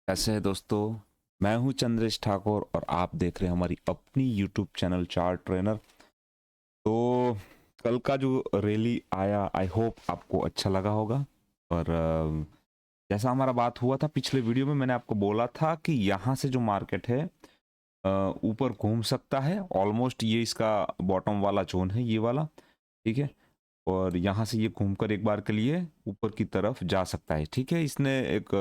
कैसे है दोस्तों। मैं हूं चंद्रेश ठाकुर और आप देख रहे हैं हमारी अपनी यूट्यूब चैनल चार्ट ट्रेनर। तो कल का जो रैली आया, आई होप आपको अच्छा लगा होगा। और जैसा हमारा बात हुआ था पिछले वीडियो में, मैंने आपको बोला था कि यहाँ से जो मार्केट है ऊपर घूम सकता है। ऑलमोस्ट ये इसका बॉटम वाला जोन है, ये वाला। ठीक है। और यहाँ से ये घूमकर एक बार के लिए ऊपर की तरफ जा सकता है। ठीक है। इसने एक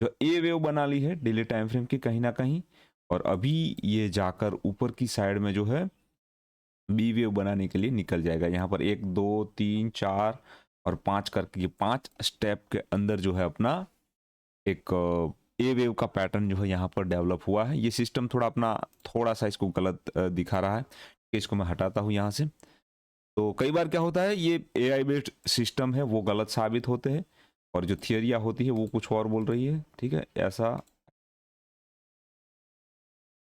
जो ए वेव बना ली है डेली टाइम फ्रेम की कहीं ना कहीं। और अभी ये जाकर ऊपर की साइड में जो है बी वेव बनाने के लिए निकल जाएगा। यहाँ पर 1 2 3 4 और 5 करके, ये 5 स्टेप के अंदर जो है अपना एक ए वेव का पैटर्न जो है यहाँ पर डेवलप हुआ है। ये सिस्टम थोड़ा अपना थोड़ा सा इसको गलत दिखा रहा है। इसको मैं हटाता हूँ यहाँ से। तो कई बार क्या होता है, ये एआई बेस्ड सिस्टम है वो गलत साबित होते हैं और जो थियरिया होती है वो कुछ और बोल रही है। ठीक है। ऐसा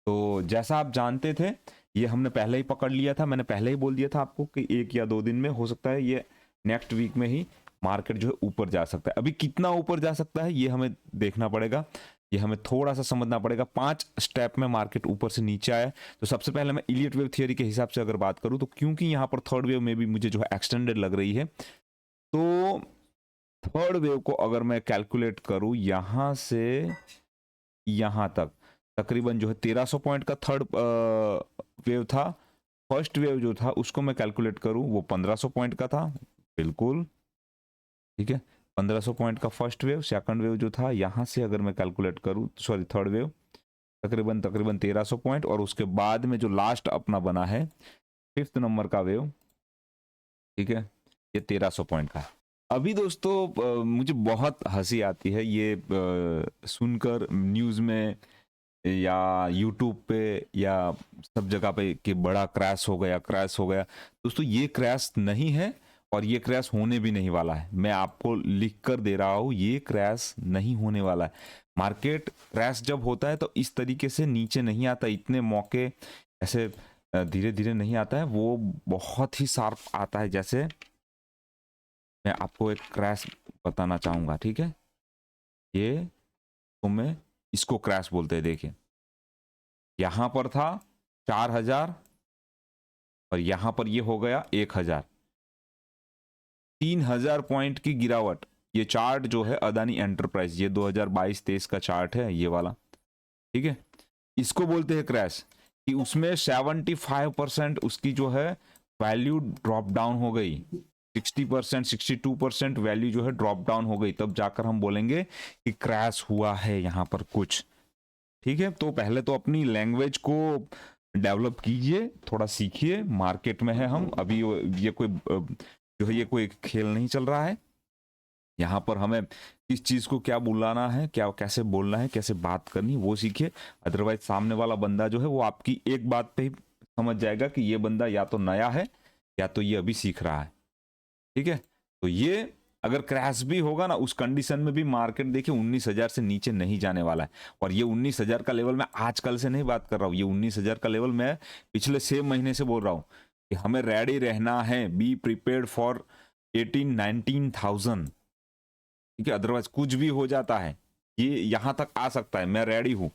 तो जैसा आप जानते थे, ये हमने पहले ही पकड़ लिया था। मैंने पहले ही बोल दिया था आपको कि 1 या 2 दिन में हो सकता है, ये नेक्स्ट वीक में ही मार्केट जो है ऊपर जा सकता है। अभी कितना ऊपर जा सकता है ये हमें देखना पड़ेगा, ये हमें थोड़ा सा समझना पड़ेगा। 5 स्टेप में मार्केट ऊपर से नीचे आया। तो सबसे पहले मैं इलियट वेव थियरी के हिसाब से अगर बात करूं, तो क्योंकि यहाँ पर थर्ड वेव में भी मुझे जो है एक्सटेंडेड लग रही है, तो थर्ड वेव को अगर मैं कैलकुलेट करूं यहां से यहां तक, तकरीबन जो है 1300 पॉइंट का थर्ड वेव था। फर्स्ट वेव जो था उसको मैं कैलकुलेट करूं, वो 1500 पॉइंट का था। बिल्कुल ठीक है। 1500 पॉइंट का फर्स्ट वेव। सेकंड वेव जो था यहां से अगर मैं कैलकुलेट करूं, सॉरी थर्ड वेव, तकरीबन तकरीबन 1300 पॉइंट। और उसके बाद में जो लास्ट अपना बना है फिफ्थ नंबर का वेव, ठीक है, ये 1300 पॉइंट का है। अभी दोस्तों मुझे बहुत हंसी आती है ये सुनकर न्यूज़ में या यूट्यूब पे या सब जगह पे कि बड़ा क्रैश हो गया, क्रैश हो गया। दोस्तों ये क्रैश नहीं है और ये क्रैश होने भी नहीं वाला है। मैं आपको लिख कर दे रहा हूँ, ये क्रैश नहीं होने वाला है। मार्केट क्रैश जब होता है तो इस तरीके से नीचे नहीं आता, इतने मौके ऐसे धीरे धीरे नहीं आता है, वो बहुत ही शार्प आता है। जैसे मैं आपको एक क्रैश बताना चाहूंगा। ठीक है। ये तो मैं इसको क्रैश बोलते हैं। देखिए यहां पर था 4000 और यहां पर ये हो गया 1000, 3000 पॉइंट की गिरावट। ये चार्ट जो है अदानी एंटरप्राइज, ये 2022-23 का चार्ट है ये वाला। ठीक है। इसको बोलते हैं क्रैश, कि उसमें 75% उसकी जो है वैल्यू ड्रॉप डाउन हो गई। 60%, 62% वैल्यू जो है ड्रॉप डाउन हो गई, तब जाकर हम बोलेंगे कि क्रैश हुआ है यहां पर कुछ। ठीक है। तो पहले तो अपनी लैंग्वेज को डेवलप कीजिए, थोड़ा सीखिए। मार्केट में है हम अभी, ये कोई जो है ये कोई खेल नहीं चल रहा है। यहाँ पर हमें इस चीज को क्या बुलाना है, क्या कैसे बोलना है, कैसे बात करनी, वो सीखिए। अदरवाइज सामने वाला बंदा जो है वो आपकी एक बात पे ही समझ जाएगा कि ये बंदा या तो नया है या तो ये अभी सीख रहा है। ठीक है। तो ये अगर क्रैश भी होगा ना, उस कंडीशन में भी मार्केट देखिए 19,000 से नीचे नहीं जाने वाला है। और ये 19,000 का लेवल मैं आजकल से नहीं बात कर रहा हूं, ये 19,000 का लेवल मैं पिछले 6 महीने से बोल रहा हूं कि हमें रेडी रहना है। Be prepared for 18-19,000। ठीक है। अदरवाइज कुछ भी हो जाता है, ये यहां तक आ सकता है। मैं रेडी हूं,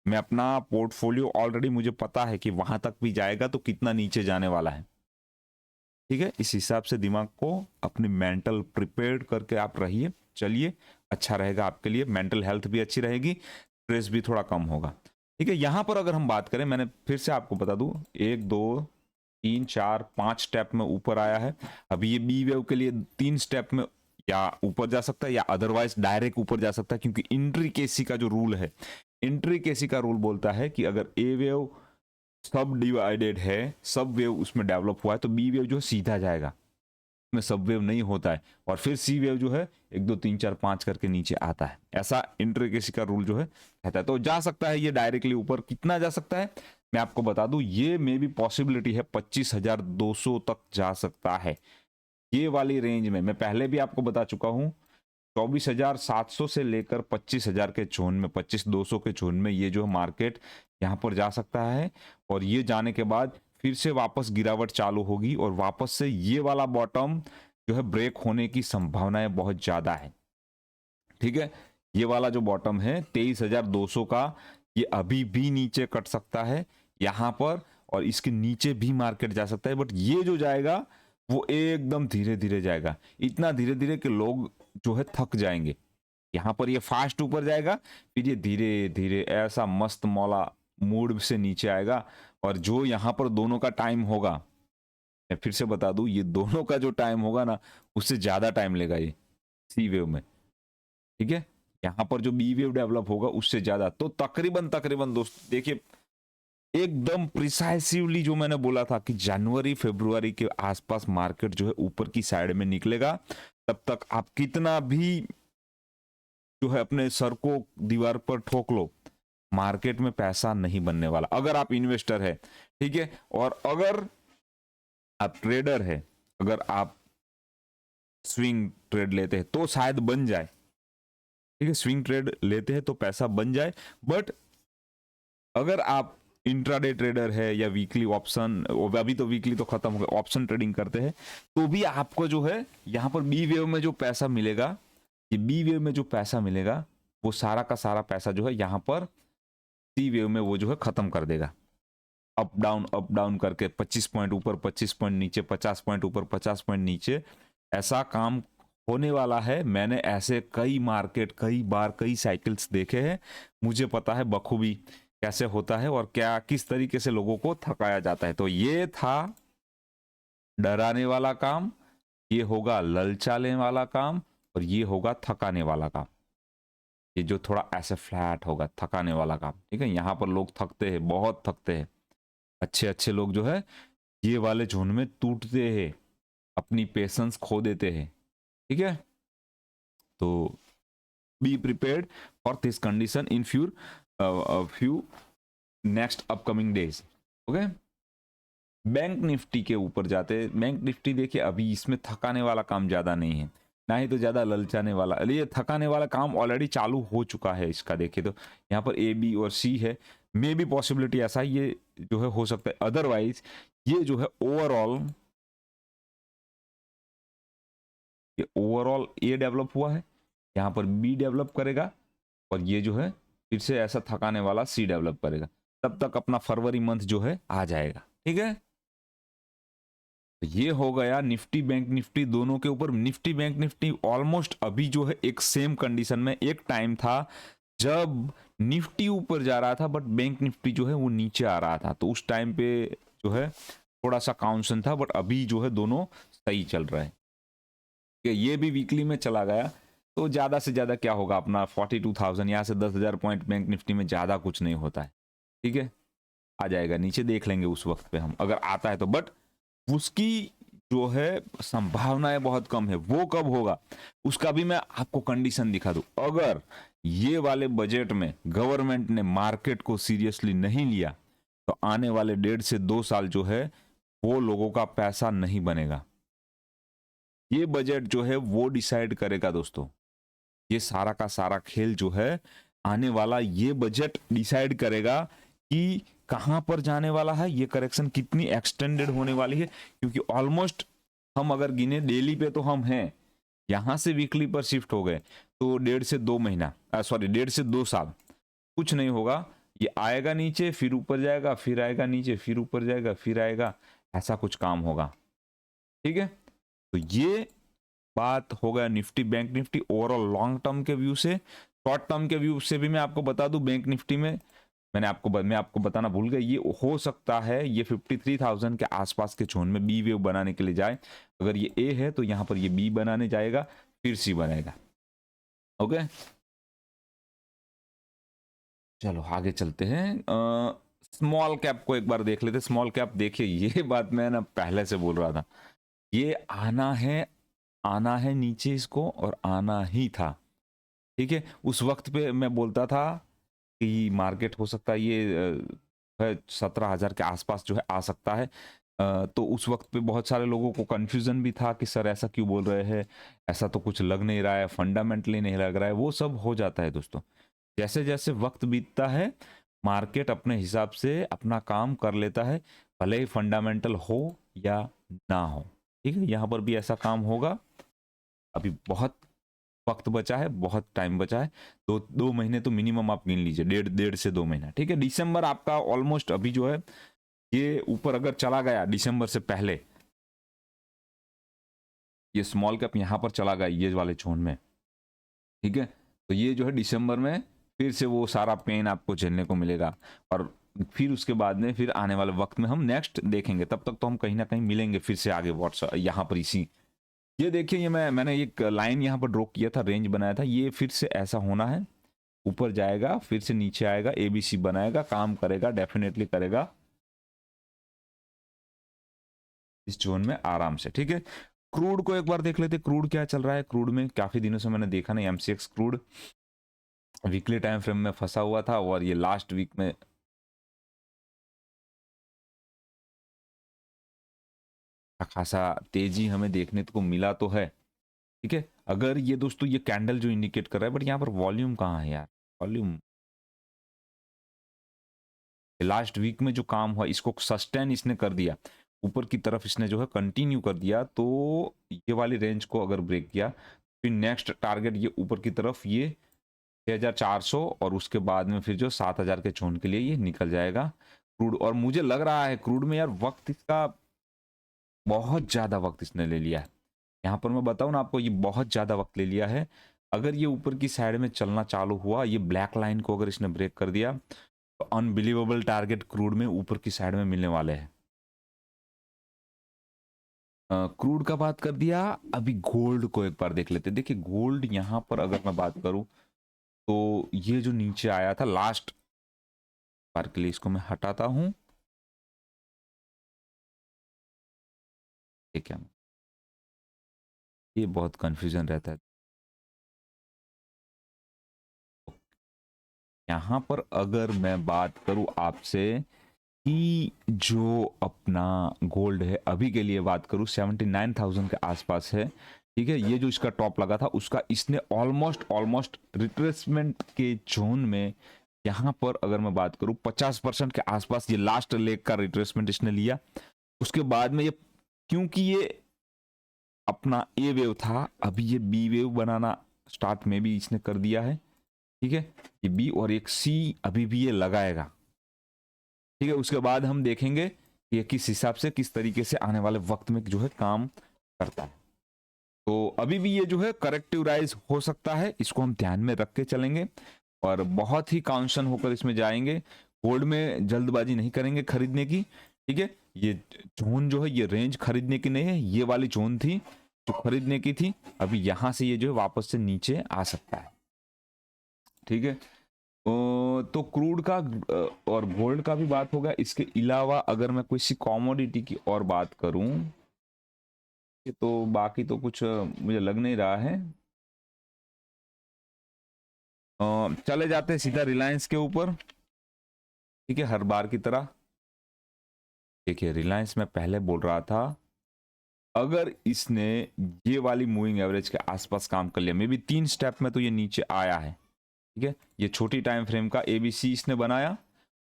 मैं अपना पोर्टफोलियो ऑलरेडी मुझे पता है कि वहां तक भी जाएगा तो कितना नीचे जाने वाला है। ठीक है। इस हिसाब से दिमाग को अपनी मेंटल प्रिपेयर्ड करके आप रहिए, चलिए, अच्छा रहेगा आपके लिए। मेंटल हेल्थ भी अच्छी रहेगी, स्ट्रेस भी थोड़ा कम होगा। ठीक है। यहां पर अगर हम बात करें, मैंने फिर से आपको बता दूं, 1 2 3 4 5 स्टेप में ऊपर आया है। अभी ये बी वेव के लिए 3 स्टेप में या ऊपर जा सकता है या अदरवाइज डायरेक्ट ऊपर जा सकता है, क्योंकि इंट्री केसी का जो रूल है, इंट्री केसी का रूल बोलता है कि अगर ए वेव सब डिवाइडेड है, सब वेव उसमें डेवलप हुआ है, तो बी वेव जो है सीधा जाएगा, में सब वेव नहीं होता है। और फिर सी वेव जो है 1 2 3 4 5 करके नीचे आता है। ऐसा इंट्रिकेसी का रूल जो है कहता है। तो जा सकता है ये डायरेक्टली ऊपर। कितना जा सकता है मैं आपको बता दूं, ये मे भी पॉसिबिलिटी है 25,200 तक जा सकता है। ये वाली रेंज में मैं पहले भी आपको बता चुका हूं, 24,700 से लेकर 25,000 के जोन में, 25,200 के जोन में ये जो मार्केट यहाँ पर जा सकता है। और ये जाने के बाद फिर से वापस गिरावट चालू होगी और वापस से ये वाला बॉटम जो है ब्रेक होने की संभावनाएं बहुत ज्यादा है। ठीक है। ये वाला जो बॉटम है 23,200 का, ये अभी भी नीचे कट सकता है यहाँ पर, और इसके नीचे भी मार्केट जा सकता है, बट ये जो जाएगा वो एकदम धीरे धीरे जाएगा, इतना धीरे धीरे कि लोग जो है थक जाएंगे। यहाँ पर ये फास्ट ऊपर जाएगा, फिर ये धीरे धीरे ऐसा मस्त मौला मूड से नीचे आएगा, और जो यहाँ पर दोनों का टाइम होगा, मैं फिर से बता दूं, ये दोनों का जो टाइम होगा ना, उससे ज्यादा टाइम लेगा ये सी वेव में, ठीक है। यहाँ पर जो बी वेव डेवलप होगा उससे ज्यादा, तो तकरीबन तकरीबन दोस्त देखिए, एकदम प्रिसाइसिवली जो मैंने बोला था कि जनवरी फरवरी के आसपास मार्केट जो है ऊपर की साइड में निकलेगा, तब तक आप कितना भी जो है अपने सर को दीवार पर ठोक लो, मार्केट में पैसा नहीं बनने वाला। अगर आप इन्वेस्टर है, ठीक है, और अगर आप ट्रेडर है, अगर आप स्विंग ट्रेड लेते हैं तो शायद बन जाए, ठीक है, स्विंग ट्रेड लेते हैं तो पैसा बन जाए, बट अगर आप इंट्राडे ट्रेडर है या वीकली ऑप्शन, अभी तो वीकली तो खत्म हो गया, ऑप्शन ट्रेडिंग करते हैं, तो भी आपको जो है यहाँ पर बी वेव में जो पैसा मिलेगा, ये बी वेव में जो पैसा मिलेगा वो सारा का सारा पैसा जो है यहाँ पर सी वेव में वो जो है खत्म कर देगा। अप डाउन करके 25 पॉइंट ऊपर 25 पॉइंट नीचे, 50 पॉइंट ऊपर 50 पॉइंट नीचे, ऐसा काम होने वाला है। मैंने ऐसे कई मार्केट, कई बार, कई साइकिल्स देखे हैं, मुझे पता है बखूबी कैसे होता है और क्या किस तरीके से लोगों को थकाया जाता है। तो ये था डराने वाला काम, ये होगा ललचाने वाला काम, और ये होगा थकाने वाला काम। ये जो थोड़ा ऐसे फ्लैट होगा, थकाने वाला काम, ठीक है। यहाँ पर लोग थकते हैं, बहुत थकते हैं, अच्छे अच्छे लोग जो है ये वाले जोन में टूटते हैं, अपनी पेशेंस खो देते हैं, ठीक है। तो be prepared for this condition in few next upcoming days, okay. Bank Nifty के ऊपर जाते, बैंक निफ्टी देखिए अभी इसमें थकाने वाला काम ज्यादा नहीं है, ना ही तो ज्यादा ललचाने वाला, ये थकाने वाला काम ऑलरेडी चालू हो चुका है इसका। देखिए तो यहाँ पर ए बी और सी है, मे भी पॉसिबिलिटी ऐसा ये जो है हो सकता है, अदरवाइज ये जो है ओवरऑल ये डेवलप हुआ है, यहाँ पर बी डेवलप करेगा, और ये जो है फिर से ऐसा थकाने वाला सी डेवलप करेगा, तब तक अपना फरवरी मंथ जो है आ जाएगा, ठीक है। तो ये हो गया निफ्टी बैंक निफ्टी दोनों के ऊपर। निफ्टी बैंक निफ्टी ऑलमोस्ट अभी जो है एक सेम कंडीशन में, एक टाइम था जब निफ्टी ऊपर जा रहा था बट बैंक निफ्टी जो है वो नीचे आ रहा था, तो उस टाइम पे जो है थोड़ा सा काउंसन था, बट अभी जो है दोनों सही चल रहा है। ये भी वीकली में चला गया, तो ज्यादा से ज्यादा क्या होगा अपना 42,000, यहाँ से 10,000 पॉइंट बैंक निफ्टी में ज्यादा कुछ नहीं होता है, ठीक है। आ जाएगा नीचे, देख लेंगे उस वक्त पे हम, अगर आता है तो, बट उसकी जो है संभावनाएं बहुत कम है। वो कब होगा उसका भी मैं आपको कंडीशन दिखा दूं। अगर ये वाले बजट में गवर्नमेंट ने मार्केट को सीरियसली नहीं लिया, तो आने वाले 1.5 से 2 साल जो है वो लोगों का पैसा नहीं बनेगा। ये बजट जो है वो डिसाइड करेगा दोस्तों, ये सारा का सारा खेल जो है आने वाला, ये बजट डिसाइड करेगा कि कहां पर जाने वाला है, ये करेक्शन कितनी एक्सटेंडेड होने वाली है। क्योंकि ऑलमोस्ट हम अगर गिने डेली पे तो हम हैं, यहां से वीकली पर शिफ्ट हो गए, तो 1.5 से 2 महीना, सॉरी 1.5 से 2 साल कुछ नहीं होगा। ये आएगा नीचे, फिर ऊपर जाएगा, फिर आएगा नीचे, फिर ऊपर जाएगा, फिर आएगा, ऐसा कुछ काम होगा, ठीक है। तो ये बात हो गया Nifty bank Nifty overall long term के व्यू से। शॉर्ट टर्म के व्यू से भी मैं आपको बता दूं, बैंक निफ्टी में मैं आपको बताना भूल गया, ये हो सकता है ये 53,000 के आसपास के जोन में बी वेव बनाने के लिए जाए। अगर ये ए है तो यहां पर ये बी बनाने जाएगा, फिर सी बनेगा, ओके। चलो आगे चलते हैं, स्मॉल कैप को एक बार देख लेते। स्मॉल कैप देखिए, ये बात मैं ना पहले से बोल रहा था, ये आना है नीचे इसको, और आना ही था, ठीक है। उस वक्त पे मैं बोलता था कि मार्केट हो सकता है ये 17,000 के आसपास जो है आ सकता है। तो उस वक्त पे बहुत सारे लोगों को कंफ्यूजन भी था कि सर ऐसा क्यों बोल रहे हैं, ऐसा तो कुछ लग नहीं रहा है, फंडामेंटली नहीं लग रहा है। वो सब हो जाता है दोस्तों, जैसे जैसे वक्त बीतता है मार्केट अपने हिसाब से अपना काम कर लेता है, भले ही फंडामेंटल हो या ना हो, ठीक है। यहाँ पर भी ऐसा काम होगा, अभी बहुत वक्त बचा है, बहुत टाइम बचा है। 2 महीने तो मिनिमम आप गिन लीजिए, 1.5 से 2 महीना, ठीक है। दिसंबर आपका ऑलमोस्ट अभी जो है ये ऊपर अगर चला गया दिसंबर से पहले, ये स्मॉल कैप यहाँ पर चला गया ये वाले जोन में, ठीक है, तो ये जो है दिसंबर में फिर से वो सारा पेन आपको झेलने को मिलेगा। और फिर उसके बाद में फिर आने वाले वक्त में हम नेक्स्ट देखेंगे, तब तक तो हम कहीं ना कहीं मिलेंगे फिर से आगे व्हाट्सएप यहाँ पर इसी। ये देखिए, ये मैंने एक लाइन यहाँ पर ड्रॉ किया था, रेंज बनाया था, ये फिर से ऐसा होना है, ऊपर जाएगा फिर से नीचे आएगा, एबीसी बनाएगा, काम करेगा, डेफिनेटली करेगा इस जोन में आराम से, ठीक है। क्रूड को एक बार देख लेते, क्रूड क्या चल रहा है। क्रूड में काफी दिनों से मैंने देखा नहीं, MCX crude weekly time frame में फंसा हुआ था और ये लास्ट वीक में खासा तेजी हमें देखने को मिला तो है, ठीक है। अगर ये दोस्तों ये कैंडल जो इंडिकेट कर रहा है, बट यहाँ पर वॉल्यूम कहाँ है यार, वॉल्यूम लास्ट वीक में जो काम हुआ इसको सस्टेन इसने कर दिया, ऊपर की तरफ इसने जो है कंटिन्यू कर दिया, तो ये वाली रेंज को अगर ब्रेक किया फिर नेक्स्ट टारगेट ये ऊपर की तरफ ये 6400 और उसके बाद में फिर जो 7000 के जोन के लिए ये निकल जाएगा क्रूड। और मुझे लग रहा है क्रूड में यार वक्त इसका बहुत ज्यादा वक्त इसने ले लिया है, यहाँ पर मैं बताऊं ना आपको, ये बहुत ज्यादा वक्त ले लिया है। अगर ये ऊपर की साइड में चलना चालू हुआ, ये ब्लैक लाइन को अगर इसने ब्रेक कर दिया, तो अनबिलीवेबल टारगेट क्रूड में ऊपर की साइड में मिलने वाले हैं। क्रूड का बात कर दिया, अभी गोल्ड को एक बार देख लेते हैं। देखिए गोल्ड यहाँ पर अगर मैं बात करूं तो ये जो नीचे आया था लास्ट बार के लिए, इसको मैं हटाता हूं, ठीक है, ये बहुत कंफ्यूजन रहता है। यहाँ पर अगर मैं बात करूं आपसे कि जो अपना गोल्ड है अभी के लिए बात करूं 79,000 के आसपास है, ठीक है। ये जो इसका टॉप लगा था उसका इसने ऑलमोस्ट रिट्रेसमेंट के जोन में, यहाँ पर अगर मैं बात करूं 50% के आसपास ये लास्ट लेग का रिट्रेसमेंट इसने लिया। उसके बाद में ये, क्योंकि ये अपना ए वेव था, अभी ये बी वेव बनाना स्टार्ट में भी इसने कर दिया है, ठीक है। ये बी और एक सी अभी भी ये लगाएगा, ठीक है। उसके बाद हम देखेंगे कि ये किस हिसाब से किस तरीके से आने वाले वक्त में जो है काम करता है। तो अभी भी ये जो है करेक्टिव राइज हो सकता है, इसको हम ध्यान में रख के चलेंगे और बहुत ही कॉन्शन होकर इसमें जाएंगे। गोल्ड में जल्दबाजी नहीं करेंगे खरीदने की, ठीक है। ये जोन जो है ये रेंज खरीदने की नहीं है, ये वाली जोन थी जो खरीदने की थी। अभी यहां से ये जो है वापस से नीचे आ सकता है, ठीक है। तो क्रूड का और गोल्ड का भी बात होगा। इसके अलावा अगर मैं किसी कॉमोडिटी की और बात करूं तो बाकी तो कुछ मुझे लग नहीं रहा है। चले जाते हैं सीधा रिलायंस के ऊपर, ठीक है, हर बार की तरह। देखिए रिलायंस में पहले बोल रहा था अगर इसने ये वाली मूविंग एवरेज के आसपास काम कर लिया, मे बी 3 स्टेप में तो ये नीचे आया है, ठीक है। ये छोटी टाइम फ्रेम का एबीसी इसने बनाया,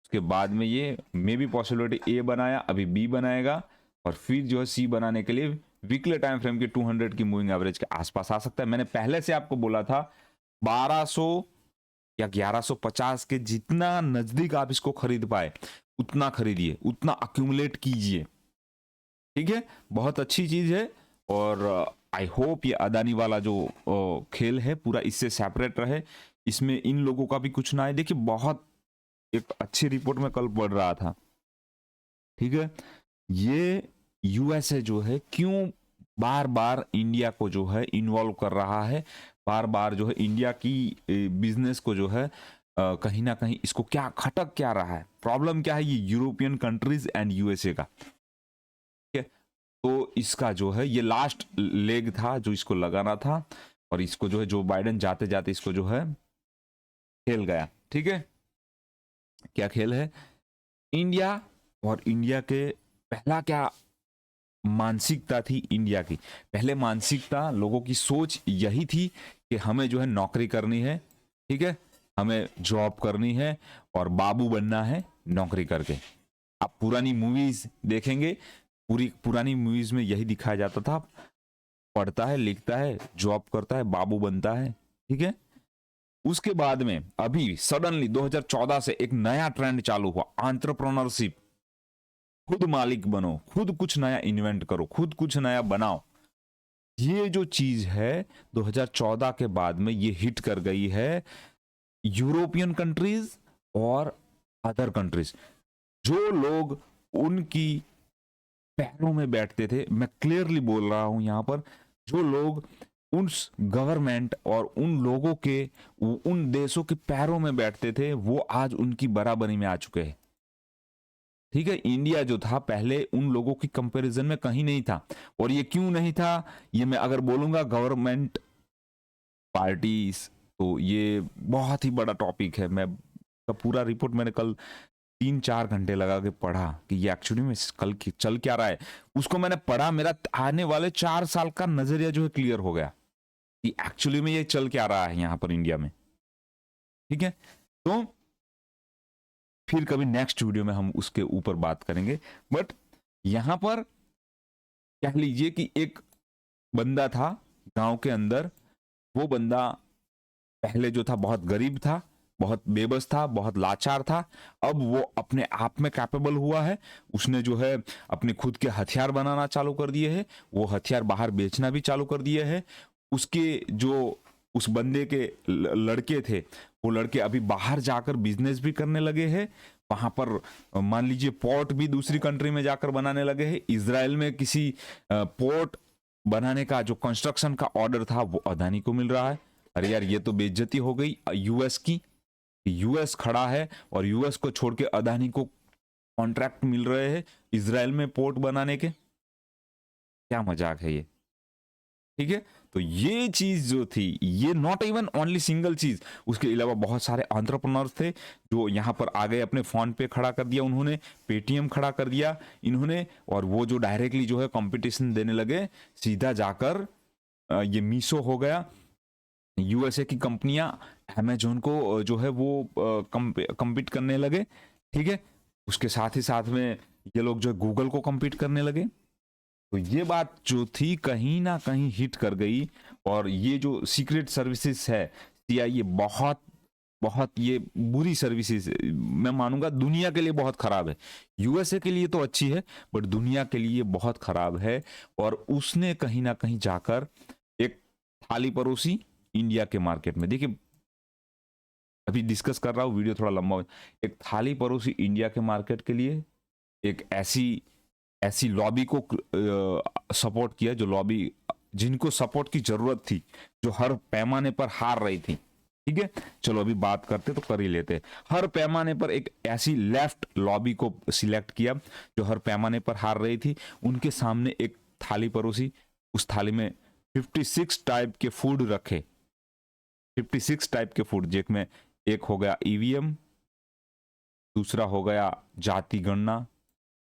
उसके बाद में ये मे बी पॉसिबिलिटी ए बनाया, अभी बी बनाएगा और फिर जो है सी बनाने के लिए वीकली टाइम फ्रेम की 200 की मूविंग एवरेज के आसपास आ सकता है। मैंने पहले से आपको बोला था 1200 या 1150 के जितना नजदीक आप इसको खरीद पाए उतना खरीदिए, उतना अक्यूमुलेट कीजिए, ठीक है। बहुत अच्छी चीज है और आई होप ये अदानी वाला जो खेल है पूरा इससे सेपरेट रहे, इसमें इन लोगों का भी कुछ ना है। देखिए बहुत एक अच्छी रिपोर्ट में कल पढ़ रहा था, ठीक है। ये यूएसए जो है क्यों बार बार इंडिया को जो है इन्वॉल्व कर रहा है, बार बार जो है इंडिया की बिजनेस को जो है कहीं ना कहीं इसको क्या खटक क्या रहा है, प्रॉब्लम क्या है, ये यूरोपियन कंट्रीज एंड यूएसए का, ठीक है। तो इसका जो है ये लास्ट लेग था जो इसको लगाना था और इसको जो है जो बाइडेन जाते जाते इसको जो है खेल गया, ठीक है। क्या खेल है, इंडिया और इंडिया के पहला क्या मानसिकता थी इंडिया की, पहले मानसिकता लोगों की सोच यही थी कि हमें जो है नौकरी करनी है, ठीक है, हमें जॉब करनी है और बाबू बनना है नौकरी करके। आप पुरानी मूवीज देखेंगे, पुरानी मूवीज में यही दिखाया जाता था, पढ़ता है, लिखता है, जॉब करता है, बाबू बनता है, ठीक है। उसके बाद में अभी सडनली 2014 से एक नया ट्रेंड चालू हुआ, एंटरप्रेन्योरशिप। खुद मालिक बनो, खुद कुछ नया इन्वेंट करो, खुद कुछ नया बनाओ। ये जो चीज है 2014 के बाद में ये हिट कर गई है यूरोपियन कंट्रीज और अदर कंट्रीज। जो लोग उनकी पैरों में बैठते थे, मैं क्लियरली बोल रहा हूं यहां पर, जो लोग उस गवर्नमेंट और उन लोगों के, उन देशों के पैरों में बैठते थे, वो आज उनकी बराबरी में आ चुके हैं, ठीक है। इंडिया जो था पहले उन लोगों की कंपैरिजन में कहीं नहीं था। और ये क्यों नहीं था, ये मैं अगर बोलूंगा गवर्नमेंट पार्टीज, तो ये बहुत ही बड़ा टॉपिक है। मैं का पूरा रिपोर्ट मैंने कल 3-4 घंटे लगा के पढ़ा कि ये एक्चुअली में कल चल क्या रहा है। उसको मैंने पढ़ा, मेरा आने वाले 4 साल का नजरिया जो है क्लियर हो गया कि एक्चुअली में ये चल क्या रहा है यहां पर इंडिया में, ठीक है। तो फिर कभी नेक्स्ट वीडियो में हम उसके ऊपर बात करेंगे। बट यहां पर कह लीजिए कि एक बंदा था गांव के अंदर, वो बंदा पहले जो था बहुत गरीब था, बहुत बेबस था, बहुत लाचार था। अब वो अपने आप में कैपेबल हुआ है, उसने जो है अपने खुद के हथियार बनाना चालू कर दिए हैं, वो हथियार बाहर बेचना भी चालू कर दिए हैं। उसके जो उस बंदे के लड़के थे, वो लड़के अभी बाहर जाकर बिजनेस भी करने लगे हैं। वहां पर मान लीजिए पोर्ट भी दूसरी कंट्री में जाकर बनाने लगे हैं। इजराइल में किसी पोर्ट बनाने का जो कंस्ट्रक्शन का ऑर्डर था वो अदानी को मिल रहा है। अरे यार, ये तो बेइज्जती हो गई यूएस की। यूएस खड़ा है और यूएस को छोड़ के अदानी को कॉन्ट्रैक्ट मिल रहे हैं इजराइल में पोर्ट बनाने के। क्या मजाक है ये, ठीक है। तो ये चीज जो थी, ये नॉट इवन ओनली सिंगल चीज, उसके अलावा बहुत सारे एंटरप्रेन्योर्स थे जो यहां पर आ गए, अपने फोन पे खड़ा कर दिया उन्होंने, पेटीएम खड़ा कर दिया इन्होंने, और वो जो डायरेक्टली जो है कंपटीशन देने लगे सीधा जाकर। ये मीशो हो गया, यूएसए की कंपनियां अमेजोन को जो है वो कम्पीट करने लगे, ठीक है। उसके साथ ही साथ में ये लोग जो गूगल को कम्पीट करने लगे। तो ये बात जो थी कहीं ना कहीं हिट कर गई। और ये जो सीक्रेट सर्विसेज है सीआईए, बहुत बहुत ये बुरी सर्विसेज, मैं मानूंगा दुनिया के लिए बहुत खराब है। यूएसए के लिए तो अच्छी है, बट दुनिया के लिए बहुत खराब है। और उसने कहीं ना कहीं जाकर एक थाली परोसी इंडिया के मार्केट में। देखिए, अभी डिस्कस कर रहा हूं, वीडियो थोड़ा लंबा हो, एक थाली परोसी इंडिया के मार्केट के लिए, एक ऐसी लॉबी को सपोर्ट किया, जो लॉबी जिनको सपोर्ट की जरूरत थी, जो हर पैमाने पर हार रही थी, ठीक है। चलो अभी बात करते तो कर ही लेते। हर पैमाने पर एक ऐसी लेफ्ट लॉबी को सिलेक्ट किया जो हर पैमाने पर हार रही थी। उनके सामने एक थाली परोसी, उस थाली में 56 टाइप के फूड रखे, 56 टाइप के फूड, जिसमें एक हो गया ईवीएम, दूसरा हो गया जाति गणना,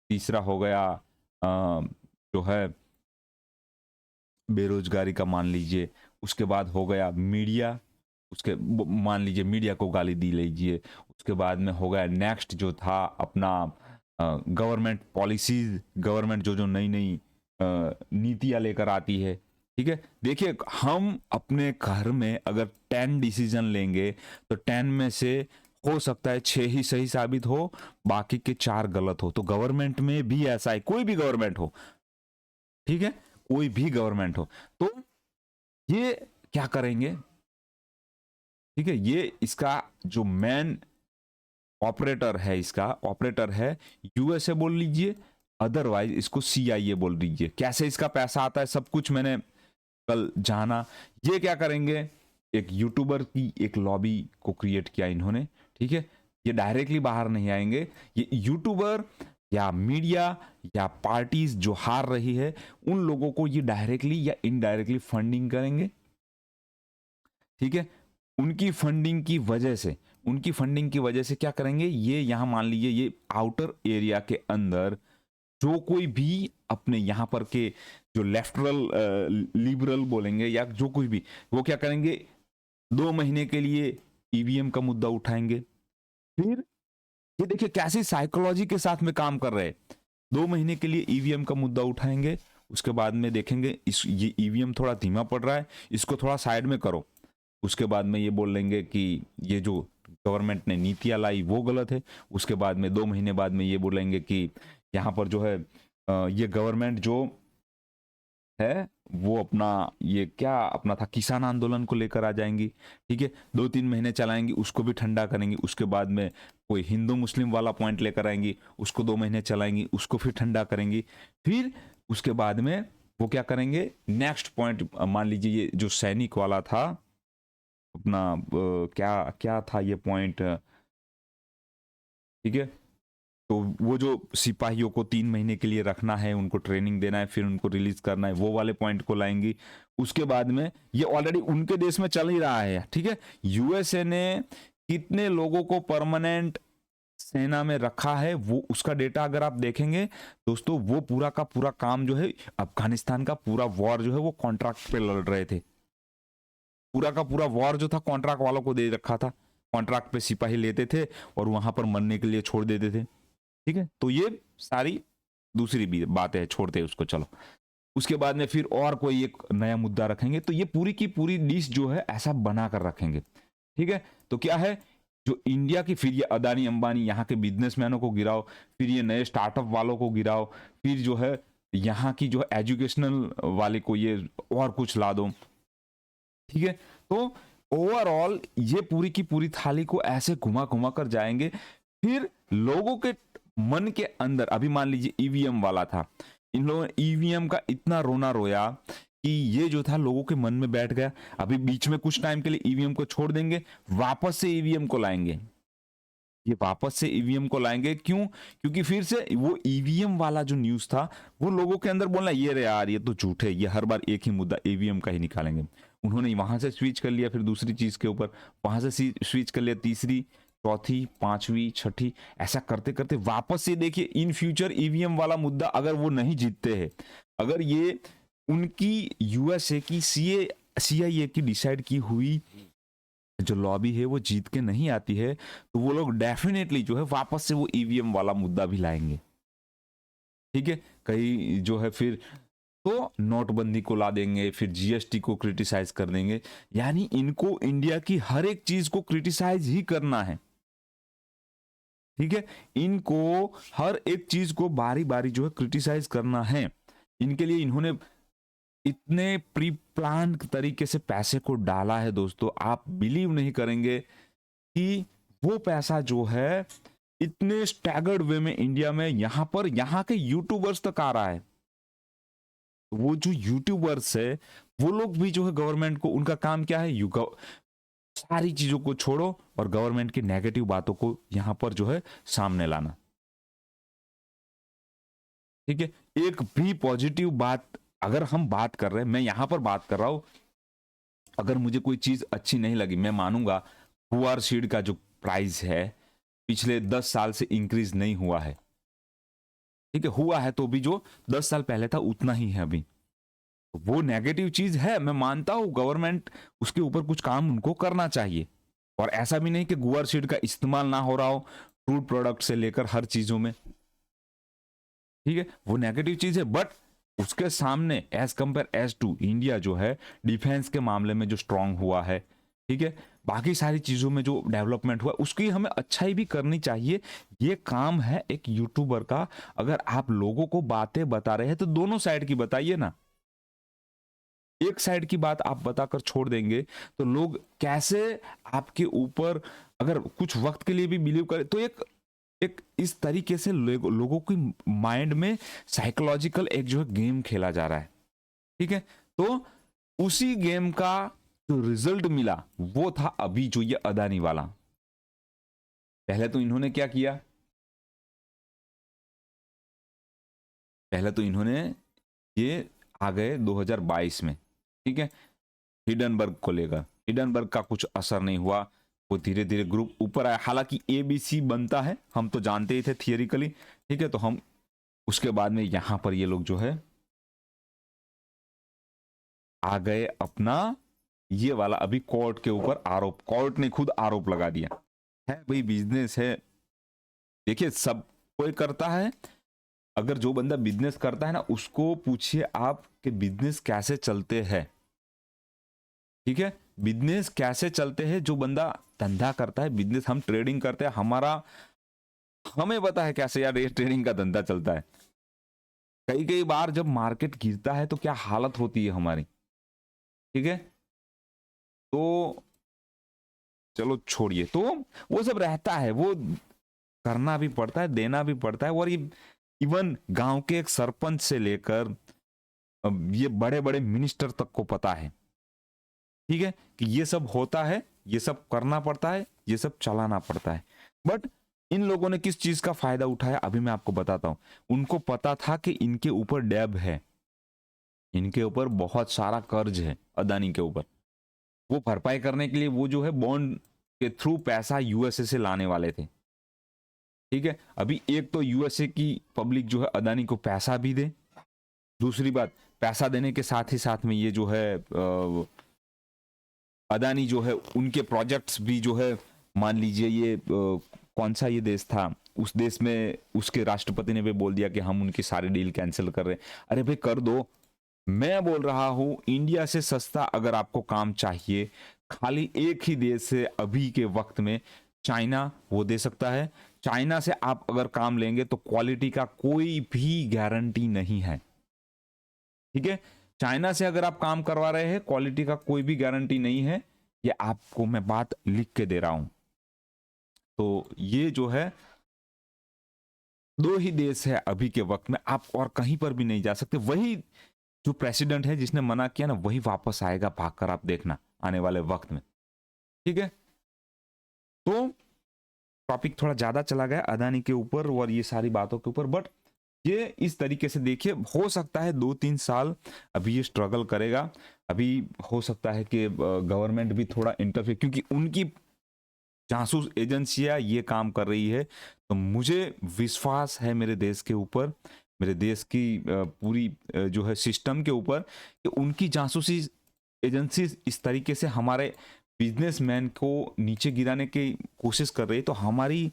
तीसरा हो गया जो है बेरोजगारी का मान लीजिए, उसके बाद हो गया मीडिया, उसके मान लीजिए मीडिया को गाली दी लीजिए, उसके बाद में हो गया नेक्स्ट जो था अपना गवर्नमेंट पॉलिसीज, गवर्नमेंट जो जो नई नई नीतियां लेकर आती है, ठीक है। देखिए, हम अपने घर में अगर 10 डिसीजन लेंगे तो 10 में से हो सकता है 6 ही सही साबित हो, बाकी के 4 गलत हो। तो गवर्नमेंट में भी ऐसा है, कोई भी गवर्नमेंट हो, ठीक है, कोई भी गवर्नमेंट हो। तो ये क्या करेंगे, ठीक है, ये इसका जो मेन ऑपरेटर है, इसका ऑपरेटर है यूएसए बोल लीजिए, अदरवाइज इसको सीआईए बोल लीजिए। कैसे इसका पैसा आता है सब कुछ मैंने कल जाना। ये क्या करेंगे, एक यूट्यूबर की एक लॉबी को क्रिएट किया इन्होंने, ठीक है। ये डायरेक्टली बाहर नहीं आएंगे, ये यूट्यूबर या मीडिया या पार्टीज जो हार रही है उन लोगों को ये डायरेक्टली या इनडायरेक्टली फंडिंग करेंगे, ठीक है। उनकी फंडिंग की वजह से क्या करेंगे, ये यहां मान लीजिए ये आउटर एरिया के अंदर जो कोई भी अपने यहां पर के जो लेफ्टरल लिबरल बोलेंगे या जो कुछ भी, वो क्या करेंगे, 2 महीने के लिए ईवीएम का मुद्दा उठाएंगे। फिर ये देखिए कैसी साइकोलॉजी के साथ में काम कर रहे हैं। 2 महीने के लिए ईवीएम का मुद्दा उठाएंगे, उसके बाद में देखेंगे इस ये ईवीएम थोड़ा धीमा पड़ रहा है, इसको थोड़ा साइड में करो। उसके बाद में ये बोल लेंगे कि ये जो गवर्नमेंट ने नीतियां लाई वो गलत है। उसके बाद में 2 महीने बाद में ये बोलेंगे कि यहाँ पर जो है ये गवर्नमेंट जो है वो अपना ये क्या अपना था किसान आंदोलन को लेकर आ जाएंगी। ठीक है, 2-3 महीने चलाएंगी, उसको भी ठंडा करेंगी। उसके बाद में कोई हिंदू मुस्लिम वाला पॉइंट लेकर आएंगी, उसको 2 महीने चलाएंगी, उसको फिर ठंडा करेंगी। फिर उसके बाद में वो क्या करेंगे, नेक्स्ट पॉइंट मान लीजिए ये जो सैनिक वाला था अपना क्या क्या था ये पॉइंट, ठीक है, तो वो जो सिपाहियों को 3 महीने के लिए रखना है, उनको ट्रेनिंग देना है, फिर उनको रिलीज करना है, वो वाले पॉइंट को लाएंगी। उसके बाद में ये ऑलरेडी उनके देश में चल ही रहा है। ठीक है, यूएसए ने कितने लोगों को परमानेंट सेना में रखा है वो उसका डेटा अगर आप देखेंगे दोस्तों, वो पूरा का पूरा काम जो है अफगानिस्तान का पूरा वॉर जो है वो कॉन्ट्रैक्ट पे लड़ रहे थे। पूरा का पूरा वॉर जो था कॉन्ट्रैक्ट वालों को दे रखा था, कॉन्ट्रैक्ट पे सिपाही लेते थे और वहां पर मरने के लिए छोड़ देते थे। ठीक है, तो ये सारी दूसरी भी बातें छोड़ते हैं उसको, चलो। उसके बाद में फिर और कोई एक नया मुद्दा रखेंगे, तो ये पूरी की पूरी डिश जो है ऐसा बना कर रखेंगे। ठीक है, तो क्या है जो इंडिया की, फिर ये अदानी अंबानी यहाँ के बिजनेसमैनों को गिराओ, फिर ये नए स्टार्टअप वालों को गिराओ, फिर जो है यहाँ की जो एजुकेशनल वाले को ये और कुछ ला दो। ठीक है, तो ओवरऑल ये पूरी की पूरी थाली को ऐसे घुमा घुमा कर जाएंगे। फिर लोगों के मन के अंदर, अभी मान लीजिए ईवीएम वाला था, इन लोगों ने ईवीएम का इतना रोना रोया कि ये जो था लोगों के मन में बैठ गया। अभी बीच में कुछ टाइम के लिए ईवीएम को छोड़ देंगे, वापस से ईवीएम को लाएंगे। ये वापस से ईवीएम को लाएंगे, क्यों? क्योंकि फिर से वो ईवीएम वाला जो न्यूज था वो लोगों के अंदर बोलना, ये रे यार ये तो झूठ है, ये हर बार एक ही मुद्दा ईवीएम का ही निकालेंगे। उन्होंने वहां से स्विच कर लिया, फिर दूसरी चीज के ऊपर, वहां से स्विच कर लिया, तीसरी, चौथी, पांचवी, छठी, ऐसा करते करते वापस से देखिए इन फ्यूचर ईवीएम वाला मुद्दा अगर वो नहीं जीतते हैं, अगर ये उनकी यूएसए की सीआईए की डिसाइड की हुई जो लॉबी है वो जीत के नहीं आती है, तो वो लोग डेफिनेटली जो है वापस से वो ईवीएम वाला मुद्दा भी लाएंगे। ठीक है, कहीं जो है फिर तो नोटबंदी को ला देंगे, फिर जीएसटी को क्रिटिसाइज कर देंगे। यानी इनको इंडिया की हर एक चीज को क्रिटिसाइज ही करना है। ठीक है, इनको हर एक चीज को बारी बारी जो है क्रिटिसाइज करना है। इनके लिए इन्होंने इतने प्री प्लान तरीके से पैसे को डाला है दोस्तों, आप बिलीव नहीं करेंगे कि वो पैसा जो है इतने स्टैगर्ड वे में इंडिया में यहां पर यहाँ के यूट्यूबर्स तक आ रहा है। वो जो यूट्यूबर्स है वो लोग भी जो है गवर्नमेंट को, उनका काम क्या है, सारी चीजों को छोड़ो और गवर्नमेंट की नेगेटिव बातों को यहां पर जो है सामने लाना। ठीक है, एक भी पॉजिटिव बात अगर हम बात कर रहे हैं, मैं यहां पर बात कर रहा हूं, अगर मुझे कोई चीज अच्छी नहीं लगी, मैं मानूंगा हुआर सीड का जो प्राइस है पिछले 10 साल से इंक्रीज नहीं हुआ है। ठीक है, हुआ है तो भी जो 10 साल पहले था उतना ही है अभी। वो नेगेटिव चीज है, मैं मानता हूं, गवर्नमेंट उसके ऊपर कुछ काम उनको करना चाहिए। और ऐसा भी नहीं कि गुआर सीड का इस्तेमाल ना हो रहा हो फ्रूट प्रोडक्ट से लेकर हर चीजों में। ठीक है, वो नेगेटिव चीज है, बट उसके सामने as compare as to India जो है डिफेंस के मामले में जो स्ट्रांग हुआ है, ठीक है, बाकी सारी चीजों में जो डेवलपमेंट हुआ उसकी हमें अच्छाई भी करनी चाहिए। ये काम है एक यूट्यूबर का। अगर आप लोगों को बातें बता रहे हैं तो दोनों साइड की बताइए ना। एक साइड की बात आप बताकर छोड़ देंगे तो लोग कैसे आपके ऊपर अगर कुछ वक्त के लिए भी बिलीव करें, तो एक एक इस तरीके से लोगों की माइंड में साइकोलॉजिकल एक जो है गेम खेला जा रहा है। ठीक है, तो उसी गेम का जो रिजल्ट मिला वो था अभी जो ये अदानी वाला। पहले तो इन्होंने क्या किया, पहले तो इन्होंने ये आ गए 2022 में। ठीक है, हिडनबर्ग को लेकर, हिडनबर्ग का कुछ असर नहीं हुआ, वो धीरे धीरे ग्रुप ऊपर आया। हालांकि एबीसी बनता है हम तो जानते ही थे थियोरिकली। ठीक है, तो हम उसके बाद में यहां पर ये लोग जो है आ गए अपना ये वाला, अभी कोर्ट के ऊपर आरोप, कोर्ट ने खुद आरोप लगा दिया है भाई, बिजनेस है। देखिए सब कोई करता है, अगर जो बंदा बिजनेस करता है ना, उसको पूछिए आप कि बिजनेस कैसे चलते हैं, ठीक है, बिजनेस कैसे चलते हैं। जो बंदा धंधा करता है, बिजनेस, हम ट्रेडिंग करते हैं, हमें पता है कैसे यार ये ट्रेडिंग का धंधा चलता है। कई कई बार जब मार्केट गिरता है तो क्या हालत होती है हमारी, ठीक है। तो चलो छोड़िए, तो वो सब रहता है, वो करना भी पड़ता है, देना भी पड़ता है। और ये इवन गांव के एक सरपंच से लेकर ये बड़े बड़े मिनिस्टर तक को पता है, ठीक है, कि ये सब होता है, ये सब करना पड़ता है, ये सब चलाना पड़ता है। बट इन लोगों ने किस चीज का फायदा उठाया, अभी मैं आपको बताता हूं। उनको पता था कि इनके ऊपर डेब है, इनके ऊपर बहुत सारा कर्ज है अदानी के ऊपर। वो भरपाई करने के लिए वो जो है बॉन्ड के थ्रू पैसा यूएसए से लाने वाले थे, ठीक है। अभी एक तो यूएसए की पब्लिक जो है अदानी को पैसा भी दे, दूसरी बात पैसा देने के साथ ही साथ में ये जो है अदानी जो है उनके प्रोजेक्ट्स भी जो है, मान लीजिए ये कौन सा ये देश था, उस देश में उसके राष्ट्रपति ने भी बोल दिया कि हम उनकी सारी डील कैंसिल कर रहे हैं। अरे भाई कर दो, मैं बोल रहा हूं इंडिया से सस्ता अगर आपको काम चाहिए, खाली एक ही देश से अभी के वक्त में, चाइना, वो दे सकता है। चाइना से आप अगर काम लेंगे तो क्वालिटी का कोई भी गारंटी नहीं है, ठीक है। चाइना से अगर आप काम करवा रहे हैं, क्वालिटी का कोई भी गारंटी नहीं है, ये आपको मैं बात लिख के दे रहा हूं। तो ये जो है दो ही देश है अभी के वक्त में, आप और कहीं पर भी नहीं जा सकते। वही जो प्रेसिडेंट है जिसने मना किया ना, वही वापस आएगा भागकर, आप देखना आने वाले वक्त में, ठीक है। तो टॉपिक थोड़ा ज्यादा चला गया अदानी के ऊपर और ये सारी बातों के ऊपर, बट ये इस तरीके से देखिए, हो सकता है 2-3 साल अभी ये स्ट्रगल करेगा। अभी हो सकता है कि गवर्नमेंट भी थोड़ा इंटरफेयर, क्योंकि उनकी जासूस एजेंसियां ये काम कर रही है। तो मुझे विश्वास है मेरे देश के ऊपर, मेरे देश की पूरी जो है सिस्टम के ऊपर, कि उनकी जासूसी एजेंसी इस तरीके से हमारे बिजनेसमैन को नीचे गिराने की कोशिश कर रही है, तो हमारी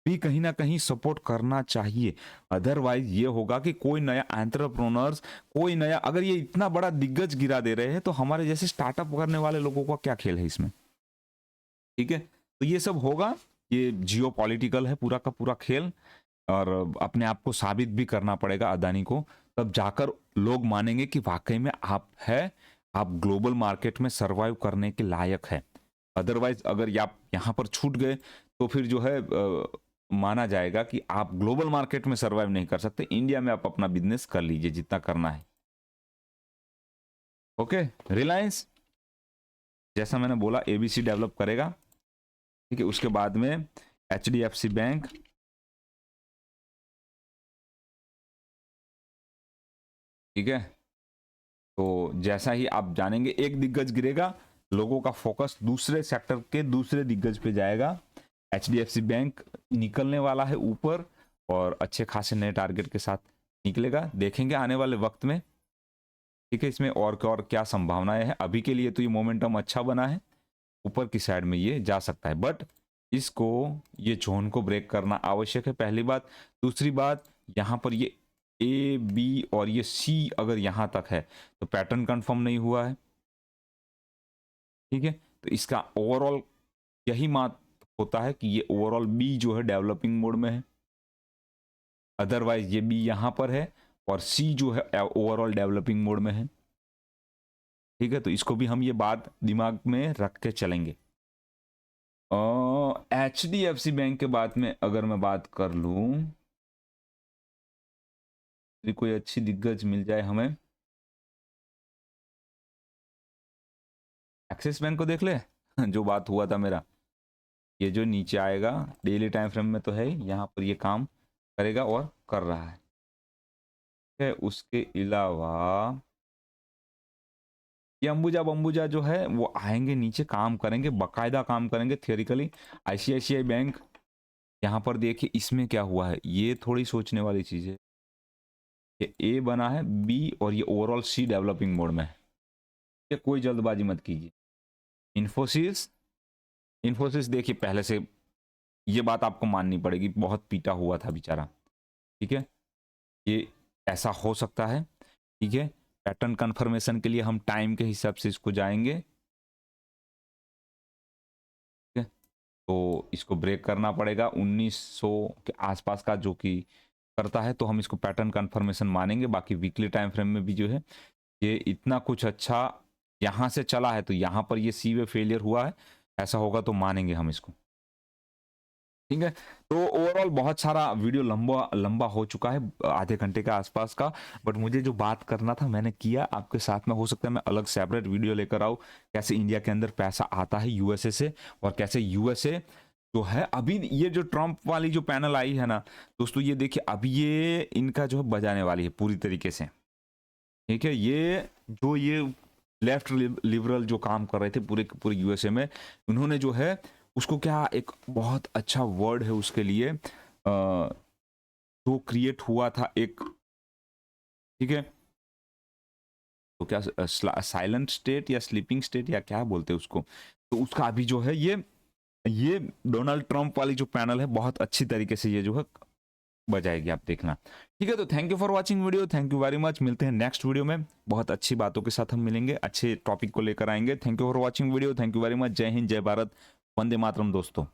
भी कहीं ना कहीं सपोर्ट करना चाहिए। अदरवाइज ये होगा कि कोई नया एंटरप्रेन्योर्स, कोई नया, अगर ये इतना बड़ा दिग्गज गिरा दे रहे हैं तो हमारे जैसे स्टार्टअप करने वाले लोगों का क्या खेल है इसमें, ठीक है। तो ये सब होगा, ये जियो पॉलिटिकल है पूरा का पूरा खेल, और अपने आप को साबित भी करना पड़ेगा अदानी को, तब जाकर लोग मानेंगे कि वाकई में आप ग्लोबल मार्केट में सरवाइव करने के लायक है। अदरवाइज अगर आप यहां पर छूट गए तो फिर जो है माना जाएगा कि आप ग्लोबल मार्केट में सरवाइव नहीं कर सकते, इंडिया में आप अपना बिजनेस कर लीजिए जितना करना है। ओके, रिलायंस जैसा मैंने बोला एबीसी डेवलप करेगा, ठीक है। उसके बाद में एचडीएफसी बैंक, ठीक है। तो जैसा ही आप जानेंगे एक दिग्गज गिरेगा, लोगों का फोकस दूसरे सेक्टर के दूसरे दिग्गज पे जाएगा। एचडीएफसी बैंक निकलने वाला है ऊपर, और अच्छे खासे नए टारगेट के साथ निकलेगा, देखेंगे आने वाले वक्त में, ठीक है। इसमें और क्या संभावनाएं हैं, अभी के लिए तो ये मोमेंटम अच्छा बना है, ऊपर की साइड में ये जा सकता है, बट इसको, ये जोन को ब्रेक करना आवश्यक है, पहली बात। दूसरी बात, यहां पर ये ए बी और ये सी अगर यहां तक है तो पैटर्न कंफर्म नहीं हुआ है, ठीक है। तो इसका ओवरऑल यही मात होता है कि ये ओवरऑल बी जो है डेवलपिंग मोड में है, अदरवाइज ये बी यहां पर है, और सी जो है ओवरऑल डेवलपिंग मोड में है, ठीक है। तो इसको भी हम ये बात दिमाग में रख के चलेंगे। H D F C bank के बाद में अगर मैं बात कर लूं, कोई अच्छी दिग्गज मिल जाए हमें, एक्सिस बैंक को देख ले जो बात हुआ था मेरा, ये जो नीचे आएगा डेली टाइम फ्रेम में तो है यहाँ पर ये काम करेगा और कर रहा है, ठीक है। उसके अलावा ये अंबुजा बम्बुजा जो है वो आएंगे नीचे, काम करेंगे, बकायदा काम करेंगे थियोरिकली। आईसीआईसीआई बैंक यहाँ पर देखिए, इसमें क्या हुआ है, ये थोड़ी सोचने वाली चीज है। ये ए बना है, बी और ये ओवरऑल सी डेवलपिंग मोड में है, ये कोई जल्दबाजी मत कीजिए। इन्फोसिस, इन्फोसिस देखिए पहले से, ये बात आपको माननी पड़ेगी, बहुत पीटा हुआ था बेचारा, ठीक है। ये ऐसा हो सकता है, ठीक है। पैटर्न कंफर्मेशन के लिए हम टाइम के हिसाब से इसको जाएंगे, ठीक है। तो इसको ब्रेक करना पड़ेगा 1900 के आसपास का, जो कि करता है तो हम इसको पैटर्न कंफर्मेशन मानेंगे। बाकी वीकली टाइम फ्रेम में भी जो है ये इतना कुछ अच्छा यहाँ से चला है, तो यहाँ पर ये सी वे फेलियर हुआ है, ऐसा होगा तो मानेंगे हम इसको, ठीक है। तो ओवरऑल बहुत सारा वीडियो लंबा लंबा हो चुका है, आधे घंटे के आसपास का, बट मुझे जो बात करना था मैंने किया आपके साथ में। हो सकता है मैं अलग सेपरेट वीडियो लेकर आऊँ, कैसे इंडिया के अंदर पैसा आता है यूएसए से, और कैसे यूएसए जो है अभी ये जो ट्रम्प वाली जो पैनल आई है ना दोस्तों, ये देखिए अभी ये इनका जो है बजाने वाली है पूरी तरीके से, ठीक है। ये लेफ्ट लिबरल जो काम कर रहे थे पूरे पूरे यूएसए में, उन्होंने जो है उसको क्या, एक बहुत अच्छा वर्ड है उसके लिए, जो क्रिएट हुआ था एक, ठीक है। तो क्या साइलेंट स्टेट या स्लीपिंग स्टेट या क्या बोलते हैं उसको, तो उसका अभी जो है ये डोनाल्ड ट्रंप वाली जो पैनल है बहुत अच्छी तरीके से ये जो है बजाएगी, आप देखना, ठीक है। तो thank you for watching video, thank you very much. मिलते हैं नेक्स्ट वीडियो में, बहुत अच्छी बातों के साथ हम मिलेंगे, अच्छे टॉपिक को लेकर आएंगे। Thank you for watching video, thank you very much. जय हिंद, जय भारत, वंदे मातरम दोस्तों।